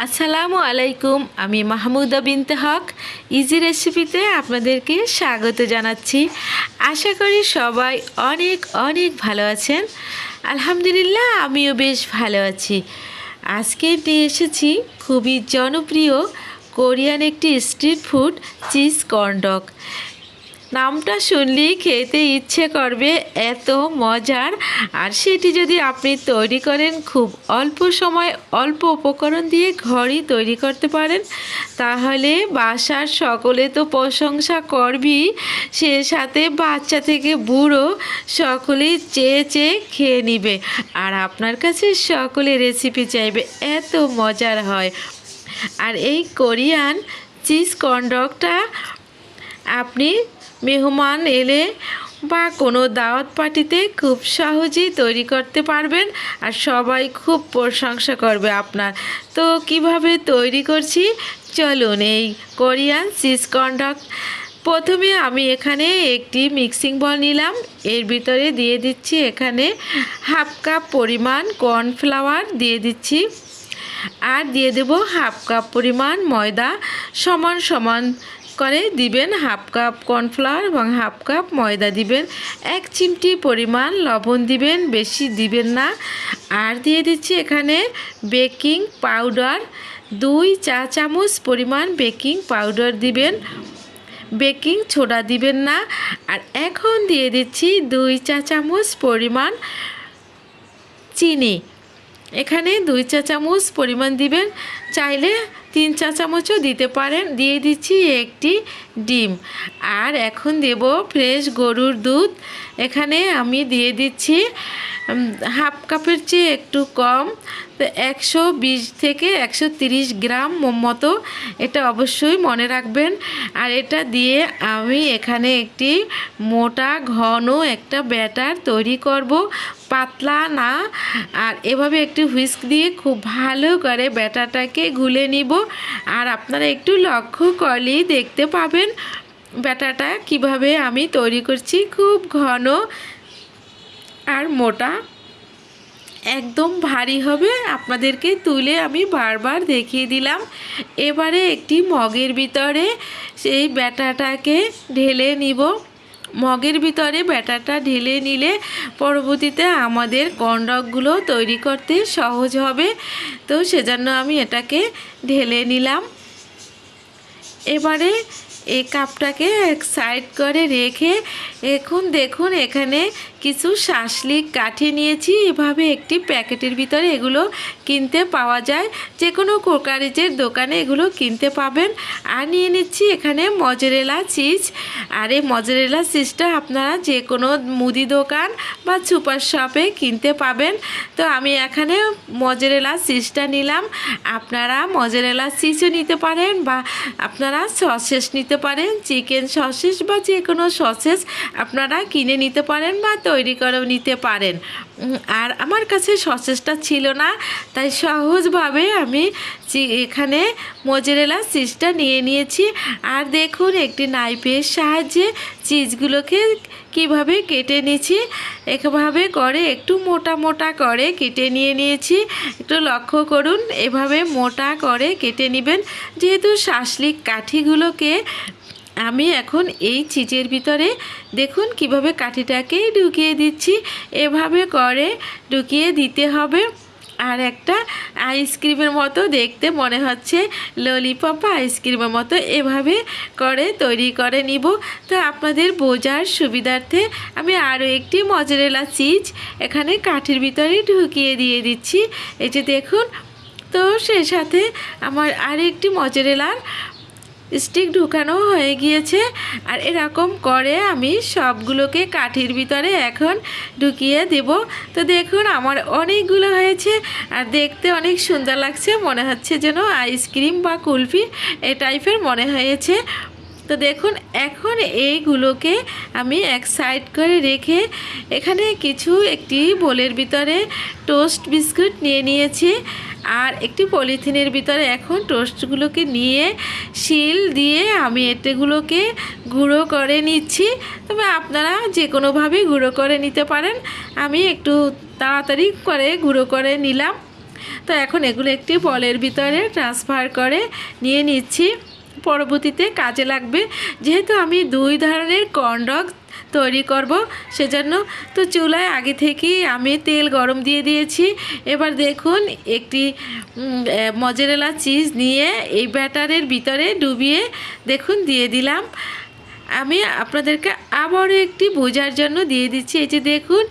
আসসালামু আলাইকুম। আমি মাহমুদা বিনতে হক ইজি রেসিপিতে আপনাদেরকে স্বাগত জানাচ্ছি। আশা করি সবাই অনেক অনেক ভালো আছেন। আলহামদুলিল্লাহ আমিও বেশ ভালো আছি। আজকে নিয়ে এসেছি খুবই জনপ্রিয় কোরিয়ান একটি street food cheese corn dog. নামটা শুনলেই খেতে ইচ্ছে করবে, এত মজার। আর সেটি যদি আপনি তৈরি করেন খুব অল্প সময় অল্প উপকরণ দিয়ে ঘরেই তৈরি করতে পারেন, তাহলে বাসার সকলে তো প্রশংসা করবেই, সে সাথে বাচ্চা থেকে বুড়ো সকলেই চেয়ে চেয়ে খেয়ে নিবে। আর আপনার কাছে সকলে রেসিপি চাইবে, এত মজার হয়। আর এই কোরিয়ান চিজ কর্ন ডগটা আপনি মেহমান এলে বা কোনো দাওয়াত পার্টিতে খুব সহজেই তৈরি করতে পারবেন, আর সবাই খুব প্রশংসা করবে আপনার। তো কিভাবে তৈরি করছি চলুন। এই কোরিয়ান চিজ কর্ন ডগ, প্রথমে আমি এখানে একটি মিক্সিং বল নিলাম। এর ভিতরে দিয়ে দিচ্ছি এখানে হাফ কাপ পরিমাণ কর্নফ্লাওয়ার দিয়ে দিচ্ছি, আর দিয়ে দেব হাফ কাপ পরিমাণ ময়দা। সমান সমান করে দিবেন, হাফ কাপ কর্নফ্লাওয়ার এবং হাফ কাপ ময়দা দিবেন। 1 চিমটি পরিমাণ লবণ দিবেন, বেশি দিবেন না। আর দিয়ে দিচ্ছি এখানে বেকিং পাউডার, 2 চা চামচ পরিমাণ বেকিং পাউডার দিবেন, বেকিং সোডা দিবেন না। আর এখন দিয়ে দিচ্ছি 2 চা চামচ পরিমাণ চিনি, এখানে 2 চা চামচ পরিমাণ দিবেন, চাইলে 3 চা চামচও দিতে পারেন। দিয়ে দিচ্ছি একটি ডিম। আর এখন দেব ফ্রেশ গরুর দুধ, এখানে আমি দিয়ে দিচ্ছি হাফ কাপের চেয়ে একটু কম, তো 120 থেকে 130 গ্রাম মতো, এটা অবশ্যই মনে রাখবেন। আর এটা দিয়ে আমি এখানে একটি মোটা ঘন একটা ব্যাটার তৈরি করব, পাতলা না। আর এভাবে একটু হুইস্ক দিয়ে খুব ভালো করে ব্যাটারটাকে গুলে নিব। আর আপনারা একটু লক্ষ্য করলেই দেখতে পাবেন ব্যাটারটা কিভাবে আমি তৈরি করছি, খুব ঘন আর মোটা, একদম ভারী হবে। আপনাদেরকে তুলে আমি বারবার দেখিয়ে দিলাম। এবারে একটি মগের ভিতরে সেই ব্যাটারটাকে ঢেলে নিব। মগের ভিতরে ব্যাটারটা ঢেলে নিলে পরবর্তীতে আমাদের কর্ন ডগগুলো তৈরি করতে সহজ হবে। তো সেজন্য আমি এটাকে ঢেলে নিলাম। এবারে এই কাপটাকে এক সাইড করে রেখে এখন দেখুন এখানে কিছু শাসলিক কাঠি নিয়েছি। এভাবে একটি প্যাকেটের ভিতরে এগুলো কিনতে পাওয়া যায়, যে কোনো কোকারিজের দোকানে এগুলো কিনতে পাবেন। আর নিয়ে নিচ্ছি এখানে মজরেলা চিজ। আর এই মজরেলা চিজটা আপনারা যে কোনো মুদি দোকান বা সুপার শপে কিনতে পাবেন। তো আমি এখানে মজরেলা চিজটা নিলাম। আপনারা মজরেলা চিজও নিতে পারেন, বা আপনারা সসেস নিতে পারেন, চিকেন সসেস বা যে কোনো সসেস আপনারা কিনে নিতে পারেন বা তৈরি করেও নিতে পারেন। আর আমার কাছে সসেসটা ছিল না, তাই সহজভাবে আমি এখানে মজরেলা চিজটা নিয়ে নিয়েছি। আর দেখুন একটি নাইফের সাহায্যে চিজগুলোকে কিভাবে কেটে নিয়েছি, এভাবে করে একটু মোটা মোটা করে কেটে নিয়েছি। একটু লক্ষ্য করুন, এভাবে মোটা করে কেটে নেবেন। যেহেতু শাসলিক কাঠিগুলোকে আমি এখন এই চিজের ভিতরে দেখুন কিভাবে কাঠিটাকে ঢুকিয়ে দিচ্ছি, এভাবে করে ঢুকিয়ে দিতে হবে। আর একটা আইসক্রিমের মতো দেখতে মনে হচ্ছে, ললিপপ আইসক্রিমের মতো এভাবে করে তৈরি করে নিব। তো আপনাদের বোঝার সুবিধার্থে আমি আরও একটি মজরেলা চিজ এখানে কাঠির ভিতরে ঢুকিয়ে দিয়ে দিচ্ছি। এই যে দেখুন, তো সেই সাথে আমার আরেকটি মজরেলার স্টিক ঢুকানো হয়ে গিয়েছে। আর এরকম করে আমি সবগুলোকে কাঠির ভিতরে এখন ঢুকিয়ে দেব। তো দেখুন আমার অনেকগুলো হয়েছে, আর দেখতে অনেক সুন্দর লাগছে, মনে হচ্ছে যেন আইসক্রিম বা কুলফি এই টাইপের মনে হয়েছে। তো দেখুন এখন এইগুলোকে আমি এক সাইড করে রেখে এখানে একটি বোলের ভিতরে টোস্ট বিস্কুট নিয়ে নিয়েছি। আর একটি পলিথিনের ভিতরে এখন টোস্টগুলোকে নিয়ে শিল দিয়ে আমি এগুলোকে গুঁড়ো করে নিচ্ছি। তবে আপনারা যে কোনোভাবেই গুঁড়ো করে নিতে পারেন, আমি একটু তাড়াতাড়ি করে গুঁড়ো করে নিলাম। তো এখন এগুলো একটি বলের ভিতরে ট্রান্সফার করে নিয়ে নিচ্ছি, পরবর্তীতে কাজে লাগবে। যেহেতু আমি 2 ধরনের কর্নডগ তৈরি করব সেজন্য তো চুলায় আগে থেকেই আমি তেল গরম দিয়ে দিয়েছি। এবার দেখুন একটি মজেরেলা চিজ নিয়ে এই ব্যাটারের ভিতরে ডুবিয়ে দেখুন দিয়ে দিলাম। আমি আপনাদেরকে আবারও একটি বোঝার জন্য দিয়ে দিচ্ছি। এই যে দেখুন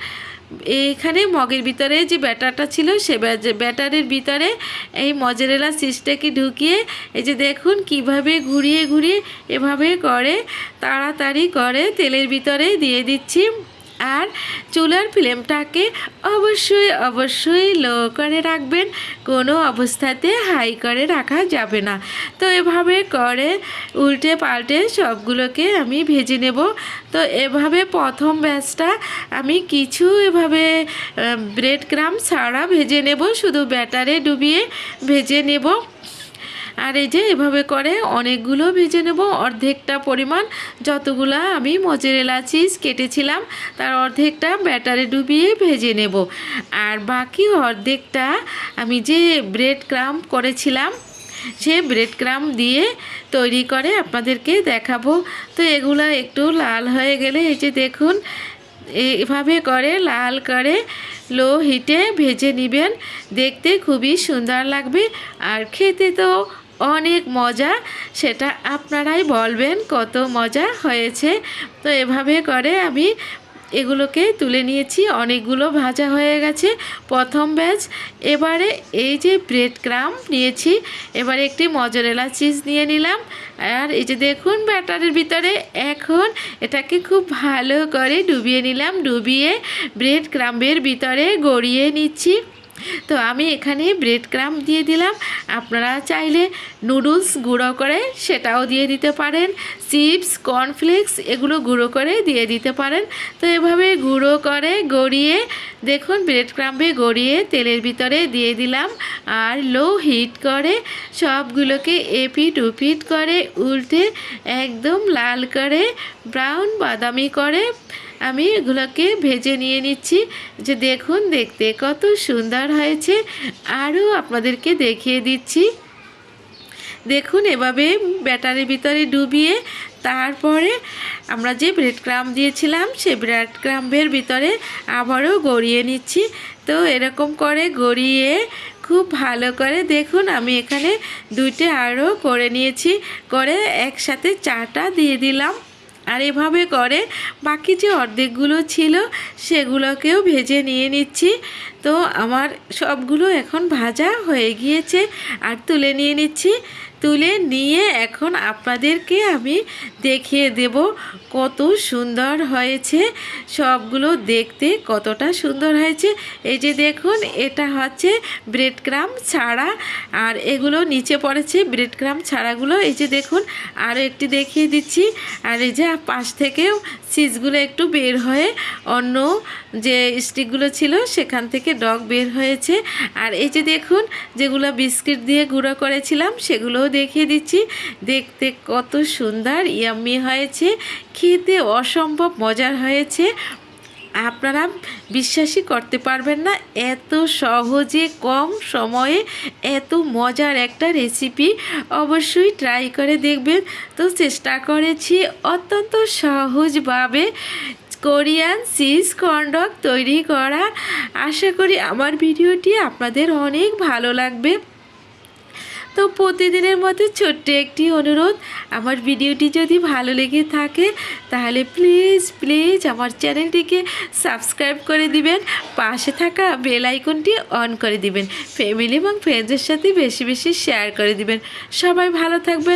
এইখানে মগের ভিতরে যে ব্যাটারটা ছিল সে ব্যাটারের ভিতরে এই মজেরেলা চিজটাকে ঢুকিয়ে এই যে দেখুন কিভাবে ঘুরিয়ে ঘুরিয়ে এভাবে করে তাড়াতাড়ি করে তেলের ভিতরে দিয়ে দিচ্ছি। আর চুলার ফ্লেমটাকে অবশ্যই লো করে রাখবেন, কোনো অবস্থাতে হাই করে রাখা যাবে না। তো এভাবে করে উল্টে পাল্টে সবগুলোকে আমি ভেজে নেব। তো এভাবে প্রথম ব্যাচটা আমি কিছু এভাবে ব্রেড ক্রাম্ব ছাড়া ভেজে নেব, শুধু ব্যাটারে ডুবিয়ে ভেজে নেব। আর এই যে এভাবে করে অনেকগুলো ভেজে নেব, অর্ধেকটা পরিমাণ যতগুলো আমি মজেরেলা চিজ কেটেছিলাম তার অর্ধেকটা ব্যাটারে ডুবিয়ে ভেজে নেব। আর বাকি অর্ধেকটা আমি যে ব্রেড ক্রাম্ব করেছিলাম সে ব্রেড ক্রাম্ব দিয়ে তৈরি করে আপনাদেরকে দেখাবো। তো এগুলো একটু লাল হয়ে গেলে এই যে দেখুন এভাবে করে লাল করে লো হিটে ভেজে নেবেন, দেখতে খুবই সুন্দর লাগবে আর খেতে তো অনেক মজা, সেটা আপনারাই বলবেন কত মজা হয়েছে। তো এভাবে করে আমি এগুলোকে তুলে নিয়েছি, অনেকগুলো ভাজা হয়ে গেছে প্রথম ব্যাচ। এবারে এই যে ব্রেড ক্রাম্ব নিয়েছি, এবারে একটি মজরেলা চিজ নিয়ে নিলাম। আর এই যে দেখুন ব্যাটারের ভিতরে এখন এটাকে খুব ভালো করে ডুবিয়ে নিলাম, ডুবিয়ে ব্রেড ক্রাম্বের ভিতরে গড়িয়ে নিচ্ছি। তো আমি এখানে ব্রেড ক্রাম্ব দিয়ে দিলাম, আপনারা চাইলে নুডলস গুঁড়ো করে সেটাও দিয়ে দিতে পারেন, চিপস কর্নফ্লেক্স এগুলো গুঁড়ো করে দিয়ে দিতে পারেন। তো এভাবে গুঁড়ো করে গড়িয়ে দেখুন ব্রেড ক্রাম্বে গড়িয়ে তেলের ভিতরে দিয়ে দিলাম। আর লো হিট করে সবগুলোকে এপিট উপিট করে উল্টে একদম লাল করে ব্রাউন বাদামি করে আমি এগুলোকে ভেজে নিয়ে নিচ্ছি। যে দেখুন দেখতে কত সুন্দর হয়েছে, আরও আপনাদেরকে দেখিয়ে দিচ্ছি। দেখুন এভাবে ব্যাটারের ভিতরে ডুবিয়ে তারপরে আমরা যে ব্রেড ক্রাম্ব দিয়েছিলাম সেই ব্রেড ক্রাম্বের ভিতরে আবারও গড়িয়ে নিচ্ছি। তো এরকম করে গড়িয়ে খুব ভালো করে দেখুন আমি এখানে 2টে আরও করে নিয়েছি, করে একসাথে 4টা দিয়ে দিলাম। আর এভাবে করে বাকি যে অর্ধেকগুলো ছিল সেগুলোকেও ভেজে নিয়ে নিচ্ছি। তো আমার সবগুলো এখন ভাজা হয়ে গিয়েছে আর তুলে নিয়ে নিচ্ছি। তুলে নিয়ে এখন আপনাদেরকে আমি দেখিয়ে দেব কত সুন্দর হয়েছে, সবগুলো দেখতে কতটা সুন্দর হয়েছে। এই যে দেখুন এটা হচ্ছে ব্রেড ক্রাম্ব ছাড়া, আর এগুলো নিচে পড়েছে ব্রেড ক্রাম্ব ছাড়াগুলো। এই যে দেখুন আরও একটি দেখিয়ে দিচ্ছি। আর এই যে পাশ থেকেও চিজগুলো একটু বের হয়ে অন্য যে স্টিকগুলো ছিল সেখান থেকে ডগ বের হয়েছে। আর এই যে দেখুন যেগুলো বিস্কিট দিয়ে গুঁড়ো করেছিলাম সেগুলোও দেখিয়ে দিচ্ছি, দেখতে কত সুন্দর ইয়াম্মি হয়েছে, খেতে অসম্ভব মজার হয়েছে। আপনারা বিশ্বাসই করতে পারবেন না এত সহজে কম সময়ে এত মজার একটা রেসিপি, অবশ্যই ট্রাই করে দেখবেন। তো চেষ্টা করেছি অত্যন্ত সহজভাবে কোরিয়ান চিজ কর্নডগ তৈরি করা। আশা করি আমার ভিডিওটি আপনাদের অনেক ভালো লাগবে। তো প্রতিদিনের মতো ছোট্ট একটি অনুরোধ, আমার ভিডিওটি যদি ভালো লেগে থাকে তাহলে প্লিজ আমার চ্যানেলটিকে সাবস্ক্রাইব করে দিবেন, পাশে থাকা বেল আইকনটি অন করে দিবেন, ফ্যামিলি এবং ফ্রেন্ডসের সাথে বেশি বেশি শেয়ার করে দিবেন। সবাই ভালো থাকবেন।